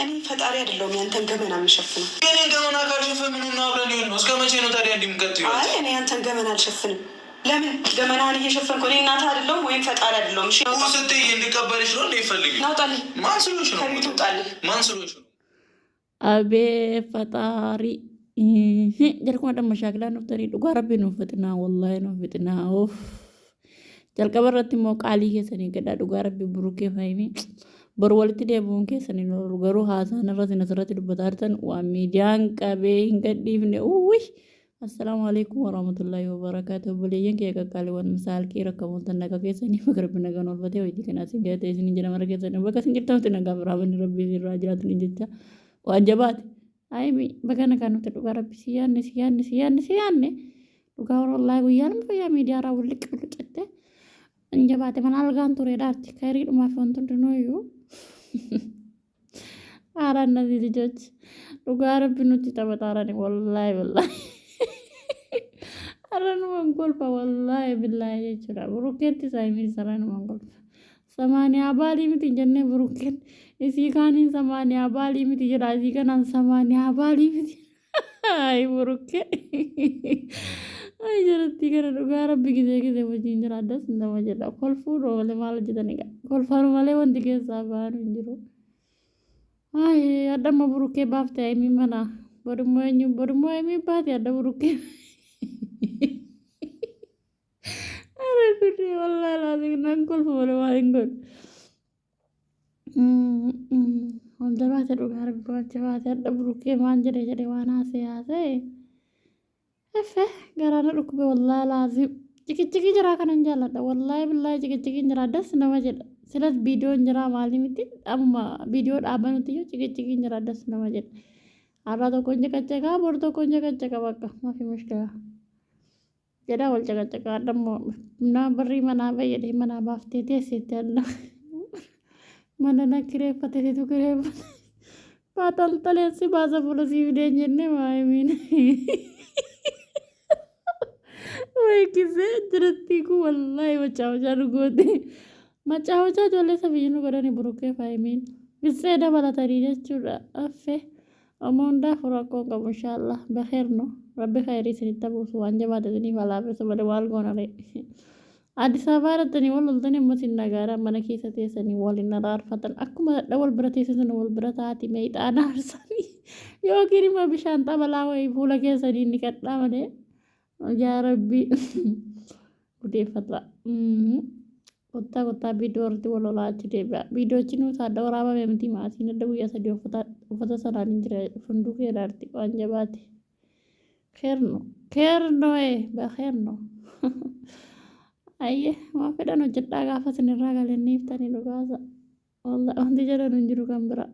እኔ ፈጣሪ አይደለሁም ያንተን ገመና የምሸፍነው። እኔ ገመና ካልሸፈን ምን ነው አብረን ይሆን ነው? እስከ መቼ ነው ታዲያ እንዲምቀጥ ይሆን? አይ እኔ ያንተን ገመና አልሸፍንም። ለምን ገመናህን እየሸፈንኩ እኔ እናትህ አይደለሁም ወይም ፈጣሪ አይደለሁም? እሺ ስትይ እንድቀበልሽ ነው እንዴ? ይፈልግ ናውጣልኝ። ማን ስለሆንሽ ነው? ከቤት ውጣልኝ። ማን ስለሆንሽ ነው? አቤ ፈጣሪ ጀርኩማ ደም መሻክላ ነፍተሪ ዱጋ ረቢ ነው ፍጥና ወላሂ ነው ፍጥና ኦፍ jalqabarratti immoo qaalii keessanii gadhaa dhugaa rabbi burukee fahimi boru walitti deebi'uun keessanii noolu garuu haasaan irratti nasirratti dubbataa jirtan waan miidiyaan qabee hin gadhiifne uwwi assalaamu alaikum warahmatullahi wabarakatuh buleeyyan kee qaqqaaliiwwan misaalkii rakkamoota naga keessanii magarbi nagaan olfatee hojii kanaa sin gahatee isin jala mara keessanii bakka sin jirtanitti nagaa biraabanni rabbii irraa jiraatan jecha waan jabaate ayimi bakka nagaa nuti dhugaa rabbi siyaanne dhugaa wallaahi guyyaan guyyaa miidiyaa irraa wulliq bulqette እንጀባቴ መናልጋን ቱሬ ዳርቲ ከሪድ ማፈንቱ እንደነዩ አራ እነዚህ ልጆች ዱጋር ብኑት ተበጣራኒ ወላሂ ወላሂ አረኑ መንጎልፋ ወላሂ ቢላሂ ይችላ ብሩኬት ሳይሚን ሰራን መንጎልፋ ሰማንያ ባሊ ምት ጀነ ብሩኬን እሲ ካኒን ሰማንያ ባሊ ምት ይራዚ ከናን ሰማንያ ባሊ ምት አይ ብሩኬ ay jalatti kana dhugaa rabbi gisee wajjin jiraaddas nama jedha kolfuu roole maal jedhaniga kolfaanu malee wanti keessaa baanu hin jiru ay adamma burukkee baafte aymi mana bodummoo aymi baate adda burukkee are kudri wallahi laazim nan kolfu wala waan god wanda baate dhugaa rabbi wacha baate adda burukkee maan jedhe waan haase Efe garana dhukube wallahi laazim cikiciki jira kanan jaalladha wallahi billahi cikiciki jira das nama jedha silas viidiyoon jira maali miti amma viidiyoo dhaabanuti yoo cikiciki jira das nama jedha arraa tokkoon caqacaqaa bor tokkoon caqacaqa bakka mafi mushkila jedha wal caqacaqa adammoo na barrii manaa fayyadee manaa baaftee teesseetti adda mana na kireeffate situ kireeffate baataltaleessi baasa fuula siif deenjenne maayimiin ወይ ጊዜ ድርቲኩ ወላሂ መጫወቻ ንጎቴ መጫወቻ ጆሌ ሰብይኑ ጎዳኒ ብሩኬ ፋይሚን ግዜ ደበላተኒ ጀቹudha አፌ አሞንዳ ፍራቆ ቀቡ ኢንሻአላህ በኸይር ነው ረቢ ኸይሪ ሲንተቡሱ አንጀባደኒ ፈላበሰ በደዋል ጎናለ አዲስ አበባ ረተኒ ወልልተኒ መስናጋራ መነኪ ሰተሰኒ ወልና ራርፈተን አኩመ ደወል ብረቴሰን ወል ብረታቲ መይጣና አርሰኒ ዮጊሪማ ቢሻንጣ በላወይ ፉለከሰኒ ንቀጣ መደ Ya Rabbi udah fatwa kota video orti walola cide video cinu sada orang apa memang timasi nada buya sadio foto sana ninjre funduk ya arti anja bati kherno bakherno ayye ma feda no jetta ga fasani raga le niftani do gaza wallah ondi jara nunjuru kambra